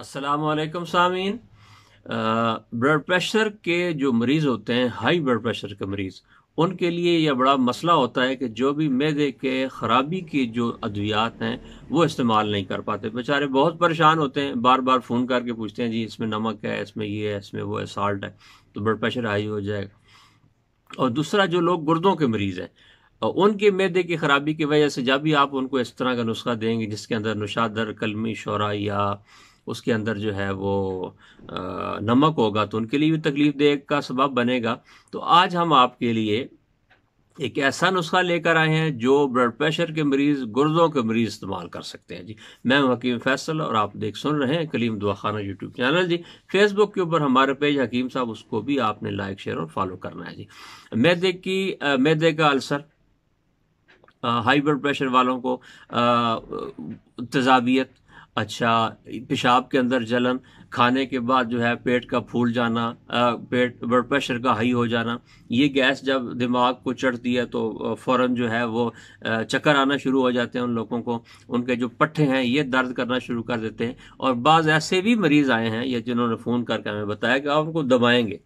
अस्सलाम वालेकुम सामीन। ब्लड प्रेशर के जो मरीज़ होते हैं, हाई ब्लड प्रेशर के मरीज़, उनके लिए यह बड़ा मसला होता है कि जो भी मैदे के ख़राबी की जो अद्वियात हैं वो इस्तेमाल नहीं कर पाते। बेचारे बहुत परेशान होते हैं, बार बार फ़ोन करके पूछते हैं जी इसमें नमक है, इसमें ये है, इसमें वो है, साल्ट है, तो ब्लड प्रेशर हाई हो जाएगा। और दूसरा, जो लोग गुर्दों के मरीज़ हैं, उनके मैदे की ख़राबी की वजह से जब भी आप उनको इस तरह का नुस्खा देंगे जिसके अंदर नुशादर, कलमी, शोरा या उसके अंदर जो है वो नमक होगा, तो उनके लिए भी तकलीफ देह का सबब बनेगा। तो आज हम आपके लिए एक ऐसा नुस्खा लेकर आए हैं जो ब्लड प्रेशर के मरीज, गुर्दों के मरीज इस्तेमाल कर सकते हैं जी। मैं हूं हकीम फैसल और आप सुन रहे हैं कलीम दुआ खाना यूट्यूब चैनल जी। फेसबुक के ऊपर हमारे पेज हकीम साहब, उसको भी आपने लाइक, शेयर और फॉलो करना है जी। मैदे का अल्सर, हाई ब्लड प्रेशर वालों को तेजाबियत, अच्छा, पेशाब के अंदर जलन, खाने के बाद जो है पेट का फूल जाना, पेट ब्लड प्रेशर का हाई हो जाना, ये गैस जब दिमाग को चढ़ती है तो फौरन जो है वो चक्कर आना शुरू हो जाते हैं उन लोगों को। उनके जो पट्टे हैं ये दर्द करना शुरू कर देते हैं। और बाज़ ऐसे भी मरीज़ आए हैं, ये जिन्होंने फ़ोन करके हमें बताया कि आप उनको दबाएंगे,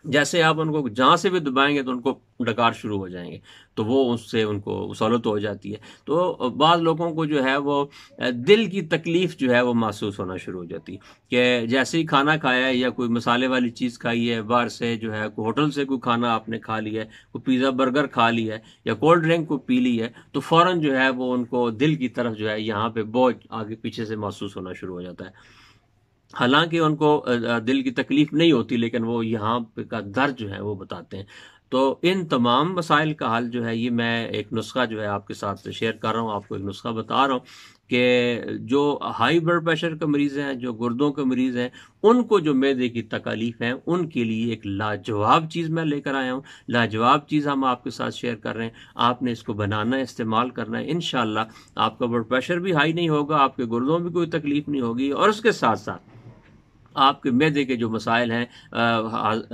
जैसे आप उनको जहाँ से भी दबाएंगे तो उनको डकार शुरू हो जाएंगे, तो वो उससे उनको सहूलत हो जाती है। तो बाज़ लोगों को जो है वो दिल की तकलीफ़ जो है वो महसूस होना शुरू हो जाती है कि जैसे ही खाना खाया है या कोई मसाले वाली चीज़ खाई है, बाहर से जो है कोई होटल से कोई खाना आपने खा लिया है, कोई पिज़्ज़ा बर्गर खा लिया है या कोल्ड ड्रिंक को पी ली है, तो फ़ौरन जो है वो उनको दिल की तरफ जो है यहाँ पे बोझ आगे पीछे से महसूस होना शुरू हो जाता है। हालांकि उनको दिल की तकलीफ नहीं होती, लेकिन वो यहाँ पे का दर्द जो है वो बताते हैं। तो इन तमाम मसाइल का हल जो है, ये मैं एक नुस्खा जो है आपके साथ शेयर कर रहा हूँ, आपको एक नुस्खा बता रहा हूँ कि जो हाई ब्लड प्रेशर के मरीज़ हैं, जो गुर्दों के मरीज़ हैं, उनको जो मैदे की तकलीफ है, उनके लिए एक लाजवाब चीज़ मैं लेकर आया हूँ। लाजवाब चीज़ हम आपके साथ शेयर कर रहे हैं। आपने इसको बनाना है, इस्तेमाल करना है, इंशाल्लाह आपका ब्लड प्रेशर भी हाई नहीं होगा, आपके गुर्दों में कोई तकलीफ नहीं होगी, और उसके साथ साथ आपके मैदे के जो मसाइल हैं,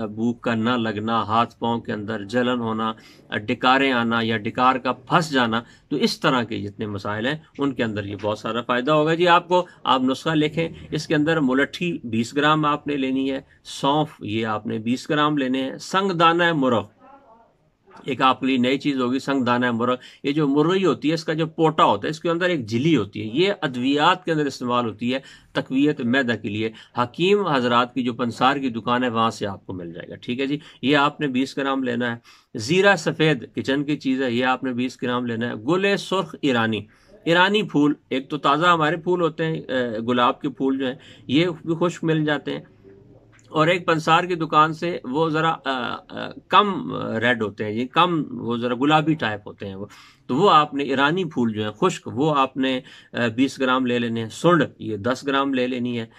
भूख का ना लगना, हाथ पाँव के अंदर जलन होना, डिकारें आना या डिकार का फंस जाना, तो इस तरह के जितने मसाइल हैं उनके अंदर ये बहुत सारा फ़ायदा होगा जी आपको। आप नुस्खा लिखें, इसके अंदर मुलट्ठी 20 ग्राम आपने लेनी है, सौंफ ये आपने 20 ग्राम लेने हैं, संगदाना है मुरग, एक आपके लिए नई चीज होगी, संगदाना है मुर्ग। ये जो मुर्गी होती है, इसका जो पोटा होता है, इसके अंदर एक झिल्ली होती है, ये अद्वियात के अंदर इस्तेमाल होती है तकवीयत मैदा के लिए। हकीम हजरात की जो पंसार की दुकान है वहां से आपको मिल जाएगा, ठीक है जी। ये आपने 20 ग्राम लेना है। जीरा सफेद किचन की चीज है, ये आपने 20 ग्राम लेना है। गुले सुर्ख ईरानी, ईरानी फूल, एक तो ताज़ा हमारे फूल होते हैं, गुलाब के फूल जो हैं ये भी खुश्क मिल जाते हैं, और एक पंसार की दुकान से वो ज़रा कम रेड होते हैं, ये कम, वो ज़रा गुलाबी टाइप होते हैं वो, तो वो आपने ईरानी फूल जो है खुश्क, वो आपने 20 ग्राम ले लेने हैं। सुंड ये 10 ग्राम ले लेनी है।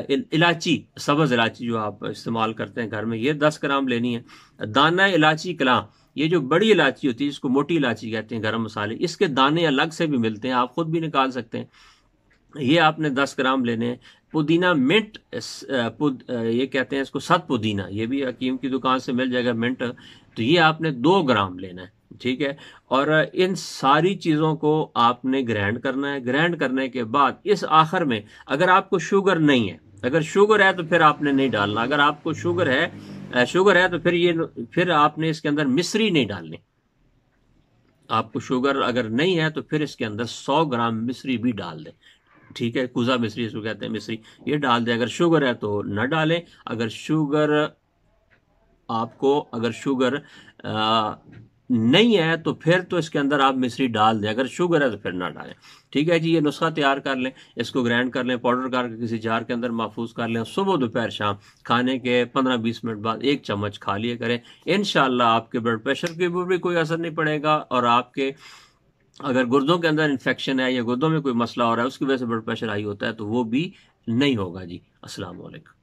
इलायची, सब्ज़ इलायची जो आप इस्तेमाल करते हैं घर में, ये 10 ग्राम लेनी है। दाना इलायची कलां, ये जो बड़ी इलायची होती है जिसको मोटी इलायची कहते हैं गरम मसाले, इसके दाने अलग से भी मिलते हैं, आप खुद भी निकाल सकते हैं, ये आपने 10 ग्राम लेने हैं। पुदीना, मिंट, ये कहते हैं इसको सत पुदीना, ये भी हकीम की दुकान से मिल जाएगा मिंट, तो ये आपने 2 ग्राम लेना है, ठीक है। और इन सारी चीज़ों को आपने ग्राइंड करना है। ग्राइंड करने के बाद इस आखिर में, अगर आपको शुगर नहीं है, अगर शुगर है तो फिर आपने नहीं डालना, अगर आपको शुगर है तो फिर आपने इसके अंदर मिश्री नहीं डालनी। आपको शुगर अगर नहीं है तो फिर इसके अंदर 100 ग्राम मिश्री भी डाल दें, ठीक है। कुजा मिश्री इसको कहते हैं, मिश्री ये डाल दें। अगर शुगर है तो न डालें, अगर शुगर नहीं है तो फिर तो इसके अंदर आप मिश्री डाल दें, अगर शुगर है तो फिर ना डालें, ठीक है जी। ये नुस्खा तैयार कर लें, इसको ग्राइंड कर लें, पाउडर करके किसी जार के अंदर महफूज कर लें। सुबह दोपहर शाम खाने के 15-20 मिनट बाद 1 चम्मच खा लिया करें। इंशाल्लाह आपके ब्लड प्रेशर के ऊपर भी कोई असर नहीं पड़ेगा, और आपके अगर गुर्दों के अंदर इन्फेक्शन है या गुर्दों में कोई मसला हो रहा है, उसकी वजह से ब्लड प्रेशर हाई होता है, तो वो भी नहीं होगा जी। अस्सलाम वालेकुम।